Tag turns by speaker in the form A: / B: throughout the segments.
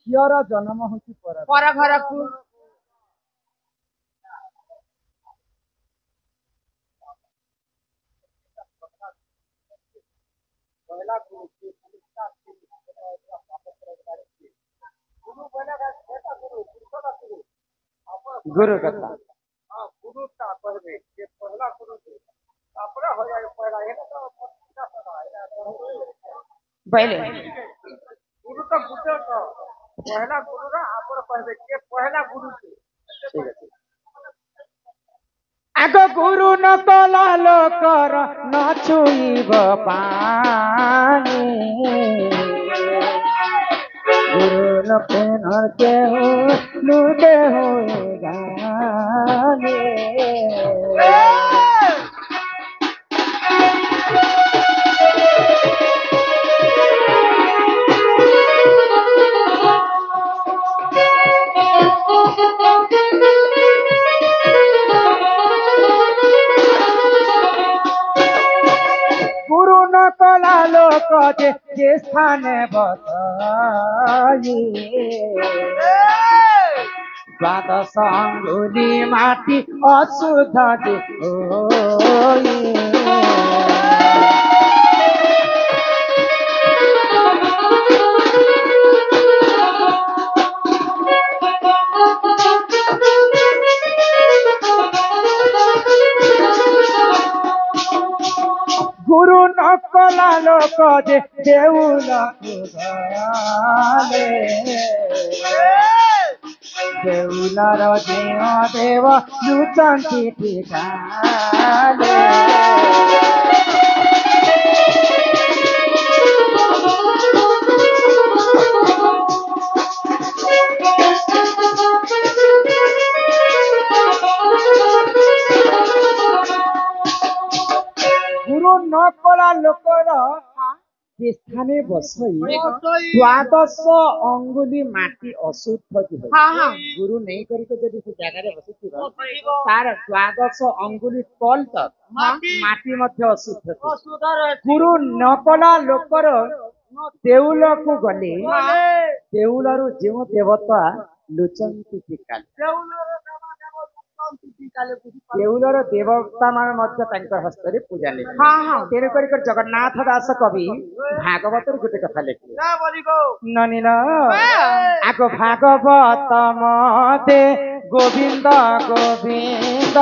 A: झीर जन्म हूँ
B: पर घर को
A: गुरु कथा
B: पहले
A: गुरु तो बुझ पहला गुरु ना आप कहबे के पहला गुरु के ठीक है आग गुरु न कला लोकर न छुईब पानी गुरु न पेनर के हो लूटे हुए गाने गुरु न कला लोक जे स्थाने बसाई द्वादश अङ्गुली माटी अशुद्ध जे होई गुरु न कला लोक जे देउल गले देउलर देव देव लुचन्ती ठिकाले गुरु न कला लोकर जे स्थाने बसई द्वादश अंगुली माटी अशुद्ध गुरु नहीं करी तो जदि से जगह रे बसिथिबा तार द्वादश अंगुली तल तक माटी मध्य अशुद्ध गुरु न कला लोकर देउल को गले देउलरु जेउ देवता लुचंती टिकाल देउलर देवता मान मध्य तांकर हस्तरे पूजा ले तेरे कर जगन्नाथ दास कवि भागवत गोटे कथा लेखिले ननिल आग भागवत मते गोविंद गोविंद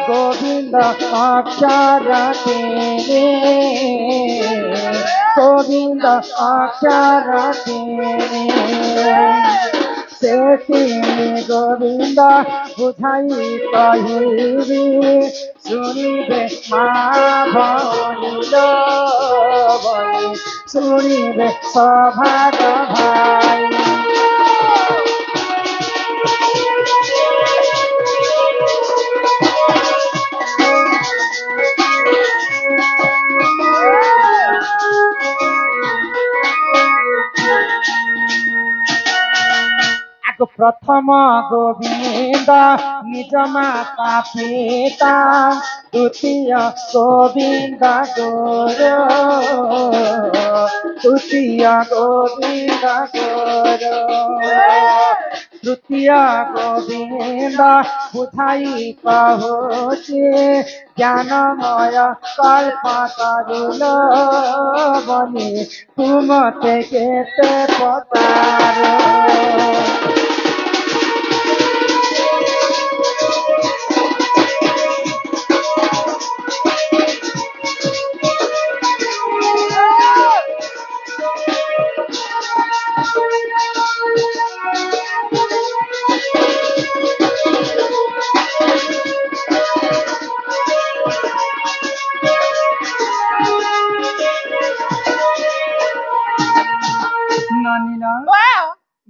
A: गोविंद अक्षर तेरे गोविंद अक्षर तेरे सेठी गोविंद बुझाई कहिबी सुनिबे माँ भनिलो बनी सुनिबे सभाग भाई प्रथम गोविंद निज माता पिता द्वितीय गोविंद गुरु तृतीय गोविंद गुरु तृतीय गोविंद बुझाई कहुचे ज्ञानमय कल्प करिलो बनी तुमते केते पतारो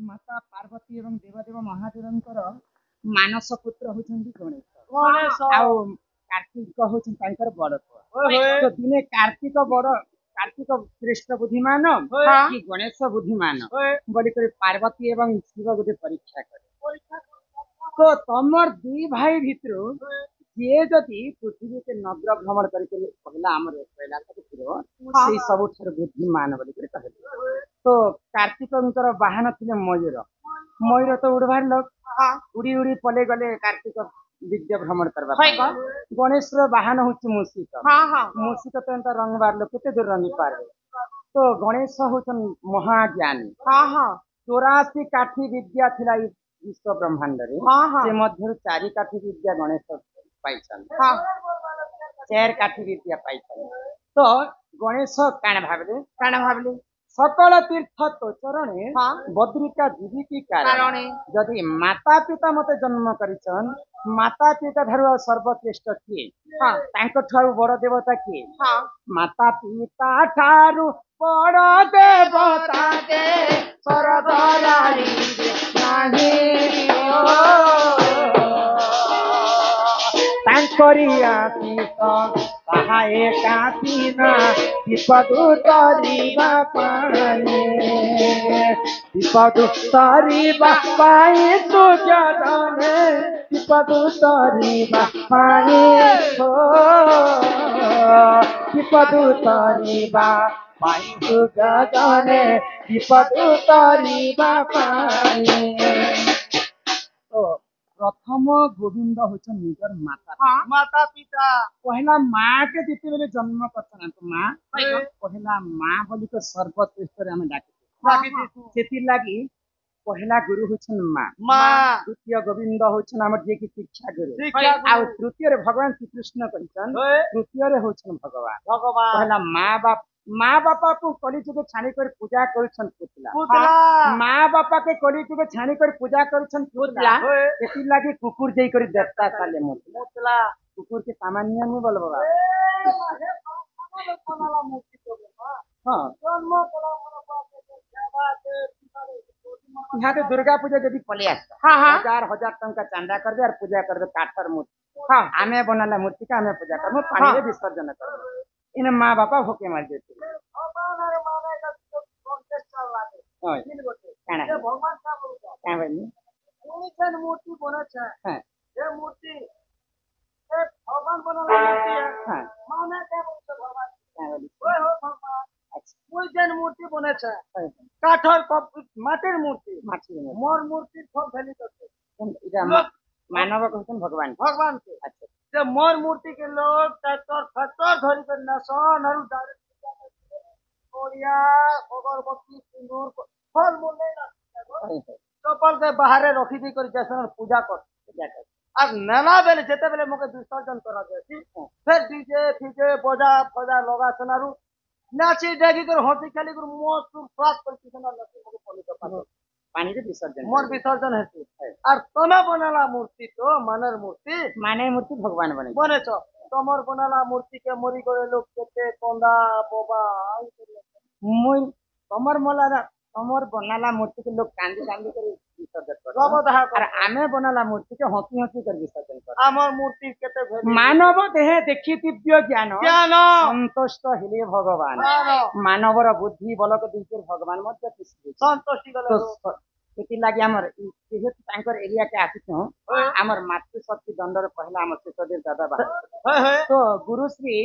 A: माता पार्वती एवं देवदेव महादेवंकर मानस पुत्र होचंदी गणेश आउ कार्तिक होचन तांकर बड़ पुआ तो दिने कार्तिक श्रेष्ठ बुद्धिमान कि गणेश बुद्धिमान बोली कर पार्वती एवं शिव गोटे परीक्षा करे तो तमर दुई भाई भितर ଯିଏ ଯଦି ପୃଥିବୀକେ ନଗ୍ର ଭ୍ରମଣ କରିକରି କହିଲା ଆମର କୈଳାସକୁ ଫିରିବ ସେଇ ସବୁଠାରୁ ବୁଦ୍ଧିମାନ ବୋଲିକରି କହିଲେ। ତ କାର୍ତ୍ତିକଙ୍କର ବାହନ ଥିଲେ ମୟୂର। ମୟୂର ତ ଉଡିବାର ଲୋକ ଉଡି ଉଡି ପଳେଇ ଗଲେ କାର୍ତ୍ତିକ ଦିବ୍ୟ ଭ୍ରମଣ କରିବା ପାଇଁ। ଗଣେଶର ବାହନ ହଉଛି ମୂଷିକ। ମୂଷିକ ତ ଏନ୍ତା ରଙ୍ଗବାର ଲୋକ କେତେ ଦୂର ରଙ୍ଗି ପାରିବେ। ତ ଗଣେଶ ହଉଛନ୍ତି ମହାଜ୍ଞାନୀ। 84 କାଠି ବିଦ୍ୟା ଥିଲା ଏଇ ବିଶ୍ୱ ବ୍ରହ୍ମାଣ୍ଡରେ। ସେ ମଧ୍ୟରୁ 4 କାଠି ବିଦ୍ୟା ଗଣେଶ ପାଇଛନ୍ତି। 4 କାଠି ବିଦ୍ୟା ପାଇଛନ୍ତି। ତ ଗଣେଶ କାଣା ଭାବିଲେ सकल तीर्थ तो चरणे बद्रिका जीविकी कारण जदि माता पिता मते जन्म करिछन माता पिता धरु सर्वश्रेष्ठ किए तांको ठारु बड़ देवता किए माता पिता ठारु बड़ देवता के सरदारी नाही तांकरिया पीता कहा एकाकीना विपदु तरिबा पाए विपदु तरिबा पाए तू जाने विपदु तरिबा पाए हो विपदु तरिबा पाए तू जाने विपदु तरिबा पाए। प्रथम गोविंद होचन निजर माता माता पिता पहला माँ के जिते बेले जन्म करछन तो माँ पहला माँ बोली तो सर्वश्रेष्ठ रे हम डाके सेति लागि पहला गुरु होचन माँ माँ द्वितीय गोविंद होचन हमर जे की शिक्षा गुरु आ तृतीय रे भगवान श्री कृष्ण कहिसन तृतीय रे होचन भगवान पहला माँ बापा को कली जुग छाणी कर पूजा करुछन पुतला माँ बापा के कली जुग छाणी कर पूजा करुछन पुतला एति लागि कुकुर जई कर देवता साले मुतला कुकुर के सामान्य नहीं बोल बाबा हां यहाँ तो दुर्गा पूजा जदि पले आसा हजार हजार टंका चांदा कर दे और पूजा कर दे काठर मूर्ति हां आमे बनाला मूर्ति का आमे पूजा करबो पानी रे विसर्जन करबो इन माँ बापा भूखे मर जेते मूर्ति बने छे ये मूर्ति एक भगवान बनल मूर्ति है माने के भगवान ओए हो भगवान कोई जन मूर्ति बने छे काठर माटिर मूर्ति मोर मूर्ति सब भेली करते मानव कहते भगवान भगवान के अच्छा जब मोर मूर्ति के लोग ट्रैक्टर फैक्टर धरी कर नसन और ओरिया अगरबत्ती सिंदूर फल मूल नहीं चपल के बाहर रखी दी कर जैसे पूजा कर अब नला बेले जेते बेले मके विसर्जन करा जाय फिर डीजे फीजे बजा फजा लगा सनारू नाची डेगी कर हंसी खेली कर मस्त स्वाद कर किसना नसी मके पली पानी रे विसर्जन मोर विसर्जन है और तमे बनाला मूर्ति तो मानर मूर्ति भगवान बने छ तमर बनाला मूर्ति के मरी गए लोग केते कोंदा बोबा मोर तमर बनाला मूर्ति के लोग कांदी कांदी कर विसर्जन कर और आमे बनाला मूर्ति के हंसी हंसी कर विसर्जन कर हमर मूर्ति केते मानव देह देखि दिव्य ज्ञान संतुष्ट हेले भगवान मानवर बुद्धि बल के दिखे भगवान मत संतुष्टि गले सेति लागि हमर जेहेतु तांकर एरिया के आछिछौ हमर मातृ शक्ति दंडर पहला हमर शेषदेव दादा बा तो गुरु श्री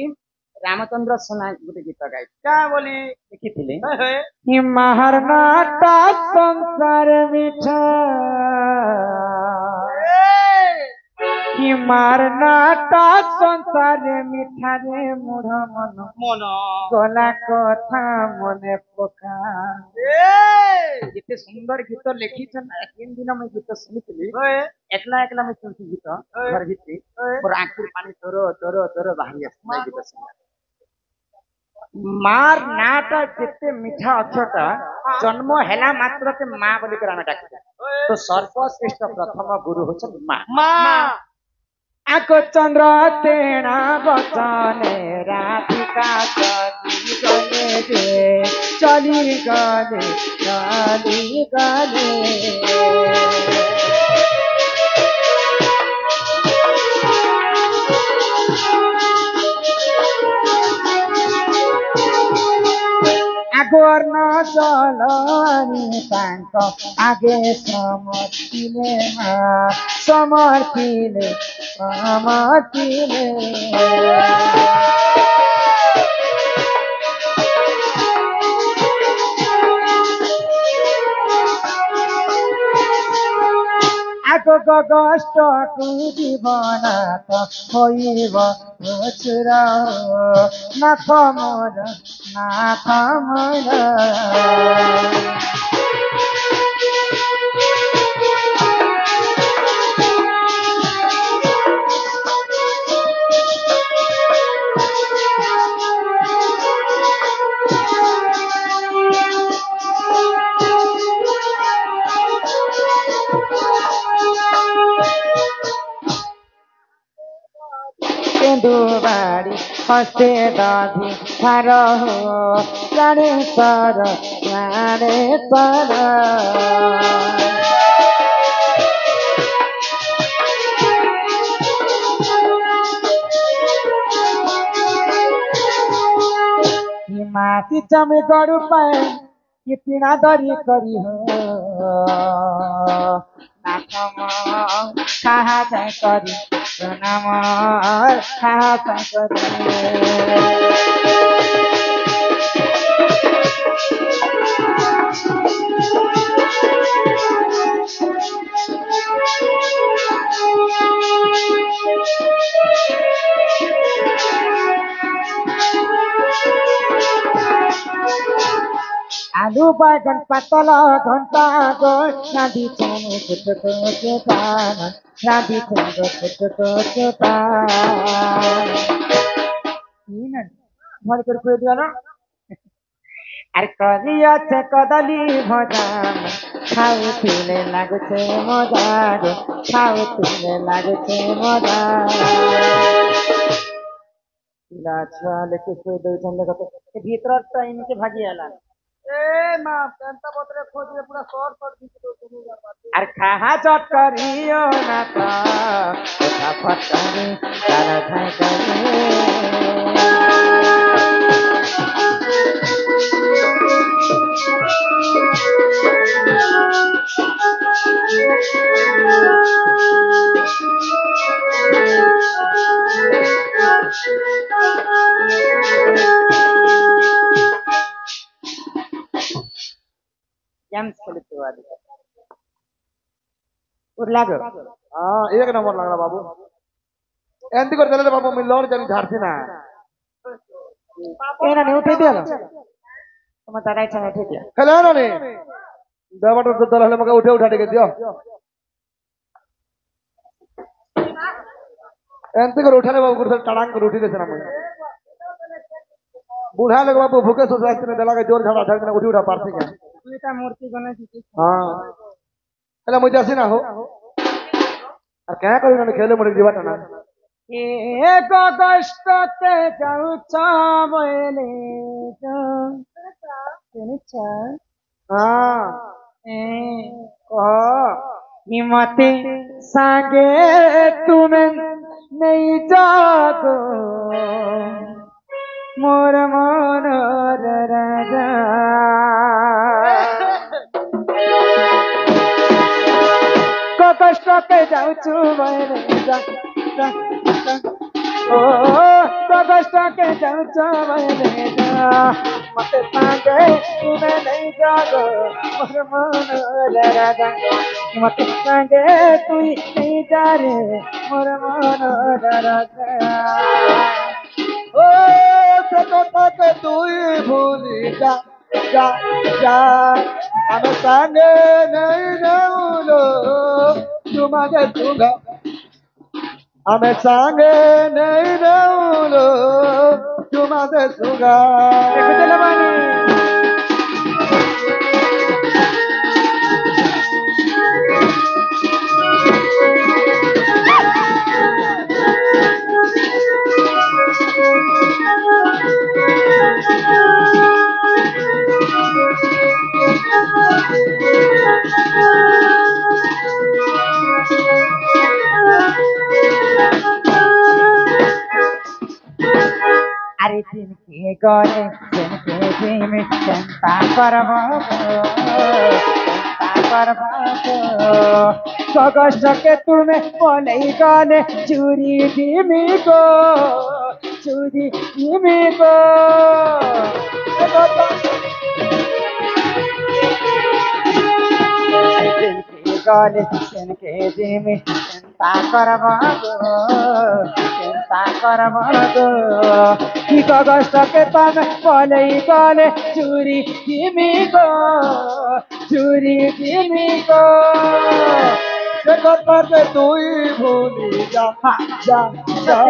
A: रामचंद्र सोना गुटे गीत गाय क्या बोली देखिथिले कि महर नाटा संसार मिठा कि मार नाटा संसार मिठा रे मोर मन गला कथा मने पका जिते सुंदर गीत लिखी छन 3 दिन में गीत सुनितली एकला एकला में सुनती गीत घर भीतर और आंखिर पानी तोरो तोरो तोरो बाहरी आसे गीत सुन मार नाटा जिते मीठा अक्षता जन्म हेला मात्र के मां बोली कर हम डाक तो सर्वश्रेष्ठ प्रथम गुरु होछन मां आको चंद्र तेना बचने राधिका चली गले अगोर न चलनी तांक आगे समर्थिले समर्थिले समर्थिले आगो कष्टको जीवन त होइब छोरा नाथ मोर नाथ मोर केन्दुबारी हस्ते दधि थार हो प्राणेश्वर प्राणेश्वर माथि चमे गरु पाए कि पीडा दरी करी हो कहा जाए करी नाम कहा करी आलू बैगन पतल घंटा गो राधी चुनु कुटको चुटान राधी चुनु कुटको चुटान मन कर खोइ दियो न अरे करिया छ कदली भजान खाउ तिले लागुछे मजा गो खाउ तिले लागुछे मजा इला छाले के खोइ दउ छन कते भीतर टाइम के भागी आला अरे कहा चट करियो ना तो फटकरी तारा खाई करी
C: एक नंबर लागला बाबू एंती कर चले बाबू मी लौट जानी झाड़ती ना
A: एना ने उठे दिया तुम ताराई छन उठे दिया
C: हेलो ना ने दबाट तो दल हले मका उठे उठा के दियो एंती कर उठाले बाबू कुछ टड़ांग कर उठी देछ ना मुझे बूढ़ा लोग बाबू भूखे सोसाइटी ने दला के जोर झड़ा झड़ के उठी उठा पारती क्या
A: दुईटा मूर्ति गने थी
C: हां हेलो मुझे आसी ना हो और क्या करू ना खेले मुझे जीवाटा ना
A: एक कष्ट के जाऊ चावले जा
C: हां
A: हिम्मते सांगे तुम्हें नहीं जागो मोर मन राजा कष्ट के जाऊ छु मैले ओ कष्ट के जाऊ छु मैले मते सांगे तुम्हें नहीं जागो मोर मन राजा मते सांगे तू नहीं जा रे मोर मन राजा
C: ओ से कथा के तू भूली जा जा जा हम संगे नहीं रहूलो तुम्हारे दूंगा हम संगे नहीं रहूलो तुम्हारे दूंगा
A: अरे जिनके गले जिनके जिमी चिंता करब कगज के तुम्हें बोले गाने चूरी जिमी को चूरी जिमी को गले के जिमी चिंता करब कि कगज के तुम बोले गाने चूरी जिमी को
C: कथा के तू ही भूली जा जा जा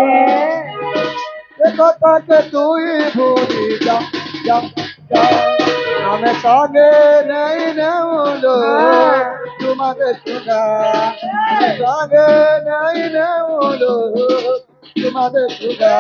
C: कथा के तू ही भूली जा जा जा हमें संगे नहीं नेउलो तुम्हारे सुना हमें संगे नहीं नेउलो तुम्हारे सुना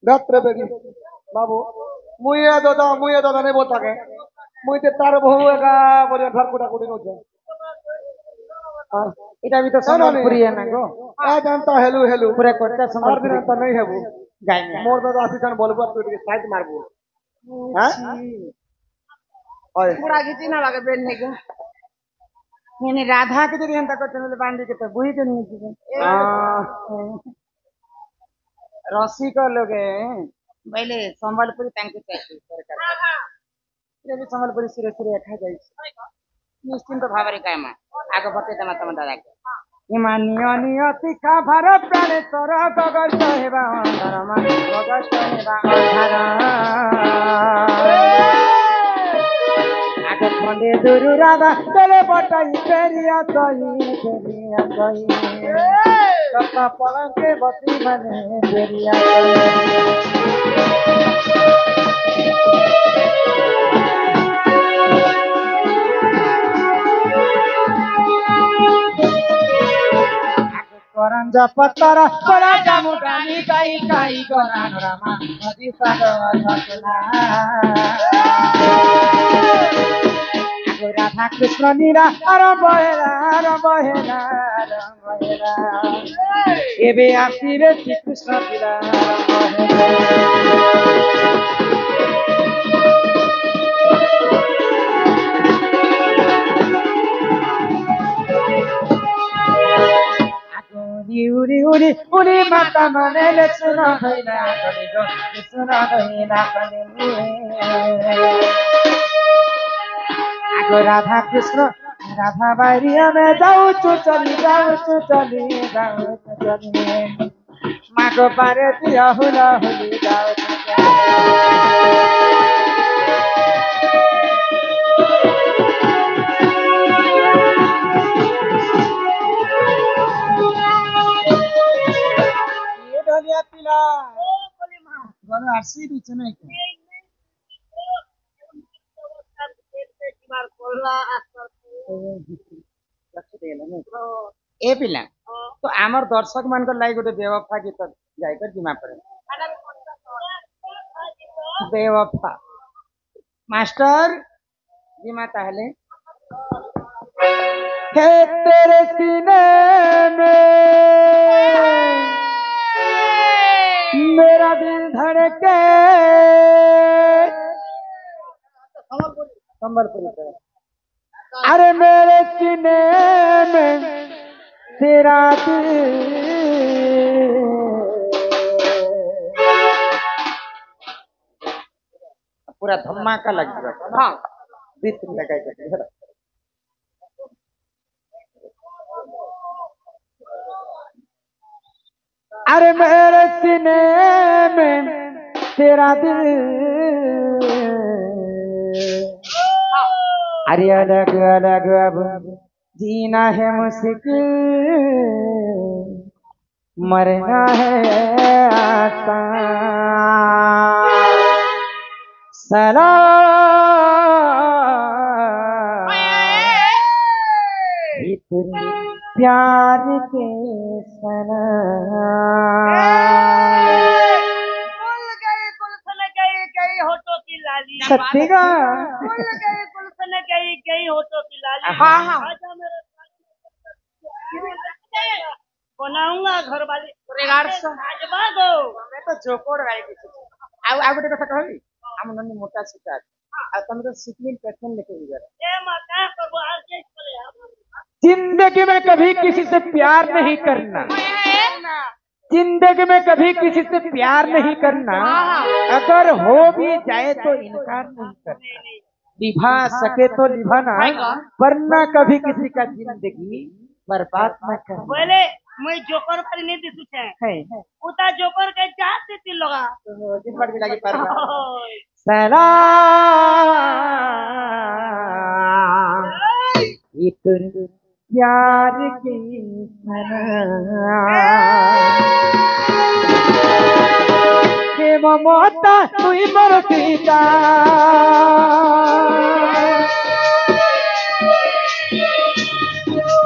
C: रात्र बेरी बाबू मुझे दादा नहीं बोलता के मुझे तार बहु एका बोले घर कुटा कुटी नोचे
A: এটা भी तो সম্বলপুরি है ना गो
C: आ जानता हेलू हेलू
A: पूरा कोटा
C: और दिन
A: সম্বলपुरी
C: अंत नहीं है वो
A: गाय
C: मोर दादा आशीषन बोलबो तो के साइड मारबो हां ओए
B: पूरा घिची ना लगे बेलने के
A: यानी राधा के जरी हंता करते बांधी के तो बुही के नहीं जीवे रसिक लोग
B: पहले संबलपुरी तांके चाची
A: ये भी सम्बलपुरी सिरे सिरे खा जाई
B: निश्चिंत भाବରେ कायमा आगे बते तमा तमा दादा के
A: इमानियो नियति का भर प्राण तोर गगस हेबा अंधरमा गगस हेबा अंधर आगे खंडे दुरु राधा तले बटाई फेरिया तई कथा पलंके बती बने फेरिया करंजा पत्तरा बड़ा जामुगानी काई काई गरान रामा नदी सागर थकना राधा कृष्ण नीरा बहेला एबे आसी रे श्री कृष्ण पीरा उरी उरी उरी माता मनेले सुना भइला कलिगो सुना भइला कलिगो आगो राधा कृष्ण राधा बारिया में जाऊ चु चली मागो पारे दिया हुला हुली जाऊ पिला गनो आरसी दिछ नै ए पिला तो आमर दर्शक मान लाई गोटे बेवफा गीत गायकर जिमा पड़े बेवफा मास्टर जिमा ताहले हे तेरे सीने में मेरा दिल धड़के संबलपुरी अरे मेरे सीने में तेरा दिल पूरा धमाका लग गया हाँ ଦି ତିନିଟା ଗାଈ କାଟିବି ହେଲା। अरे मेरे सीने में तेरा दिल अरे अलग अलग अब जीना है मुश्किल मरना है आसान सलाम इतने प्यार के
B: होटो की लाली
A: सत्य का
B: गई होटो की लाली
A: हाँ हाँ
B: बनाऊंगा घर वाली
A: मैं तो जोकोड़ गाई ଆଉ ଆଉ ଗୋଟେ କଥା କହିବି ଆମ ନନି ମୋଟା ସୁତା ଆଉ ତମେ ତ सिक्किम पैशन लेके भी गए जिंदगी में कभी किसी से प्यार नहीं करना जिंदगी में कभी किसी से प्यार नहीं करना अगर हो भी जाए तो इनकार नहीं करना निभा सके तो निभाना वरना कभी किसी का जिंदगी बर्बाद न करना
B: बोले मैं जोकर पर नहीं दिसू छे
A: है
B: उता जोकर के जाते ती लगा
A: दिन भर भी लगी पर सलाम इतने प्यार की के ममता तुई मोर सीता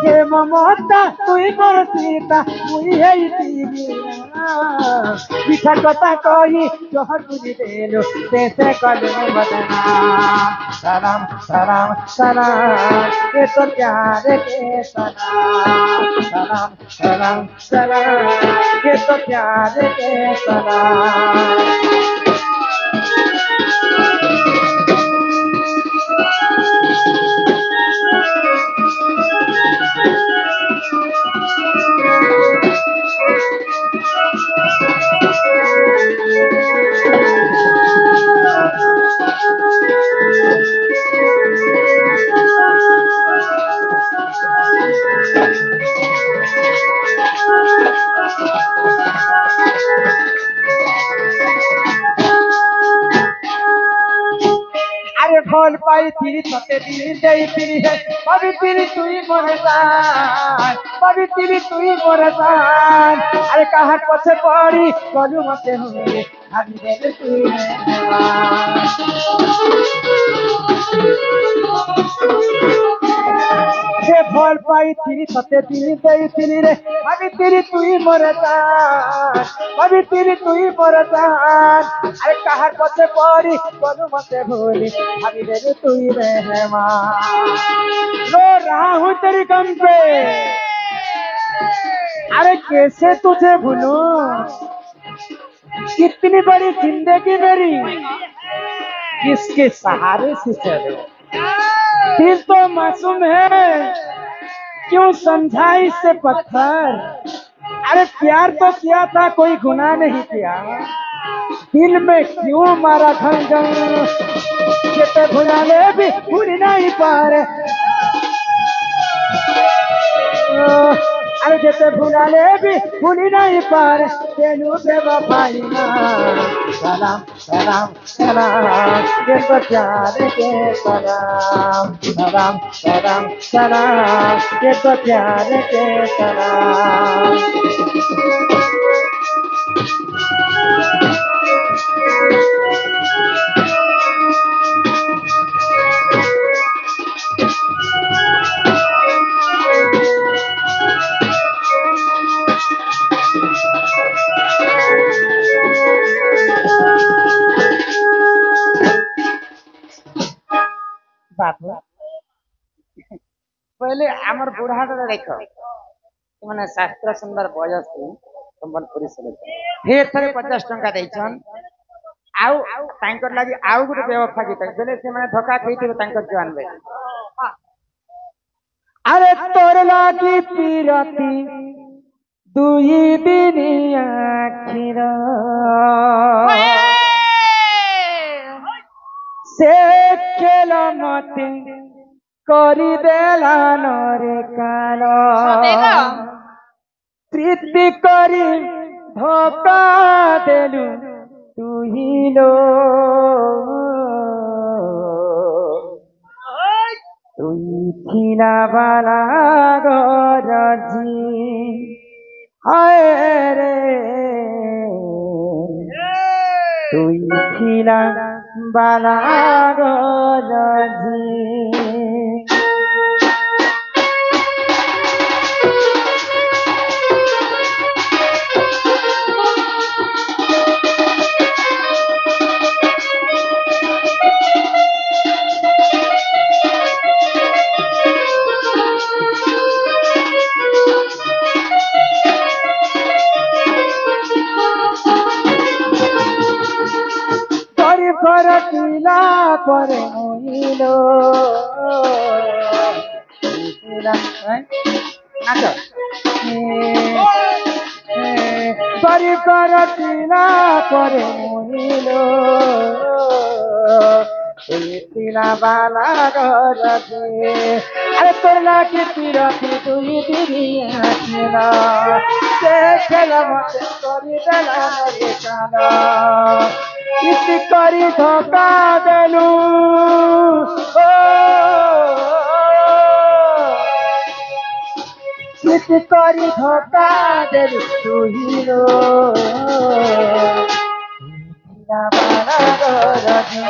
A: के ममता तुई मोर सीता मुई है पिठा कथा कही जहर तुझी देलो जैसे कलू बदना सलाम सलाम सलाम ये तो प्यार के सलाम सलाम सलाम सलाम ये तो प्यार के सलाम फल पाई तिरी तते तिरी देई तिरी है पवित्री तुई मोरसान पवित्री तुई मोरसान अरे कहा पछे पड़ी कलू मते हुए भाभी दे तुई हे फल पाई तिरी तते तिरी देई तिरी रे पवित्री तुई मोरसान पवित्री तुई मोरसान अरे कहा पछे पड़ी कलू मते भूली भाभी दे तुई मेहमान रो रहा हूँ तेरी गम पे अरे कैसे तुझे भूलूं कितनी बड़ी जिंदगी मेरी किसके सहारे से चले दिल तो मासूम है क्यों समझा इससे पत्थर अरे प्यार तो किया था कोई गुनाह नहीं किया दिल में क्यों मारा खंजर जेते भुलाले भी भूल नहीं पा रहे अरे जेते भुलाले भी भूल नहीं पा रहे तेनू बेवफाई ना सलाम सलाम सलाम ये तो प्यार के सलाम सलाम सलाम सलाम ये तो प्यार के सलाम बाबू पहले आमर बुढ़ाटा देख मैंने शास्त्र सुंदर बयस संबलपुरी से फिर थे 50 टंका देछन आउ तांकर लागि आउ गुटे व्यवस्था गीत बेले से माने धोखा खइथिबे तांकर जवान बे अरे तोर लागि पीरती दुई दिन आखिर से খেল মতে କରିଦେଲା ନରେ କାଳ ପ୍ରୀତି କରି ଧୋକା ଦେଲୁ ତୁହିଲୋ তুই ছিলা বালা গরজি হায় রে তুই ছিলা বালা গরজি ফরকিলা পরে মহিল পরি করকিলা পরে মহিল তিলা বালা গরজে আরে তোর নাকি তিরকি তুই দিদি আসিল সে খেল মতে করি দেলা রে কালা ইতি করি ধোকা দেলু ইতি করি ধোকা দেলু তুহিরো বালা গরজে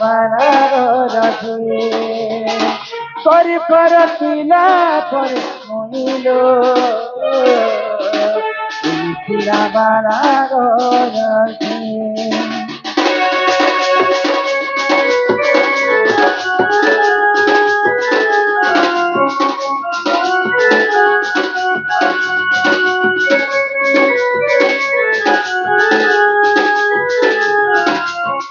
A: বালা গরজে করি ফরকিলা পরে মহিল বালা গরজে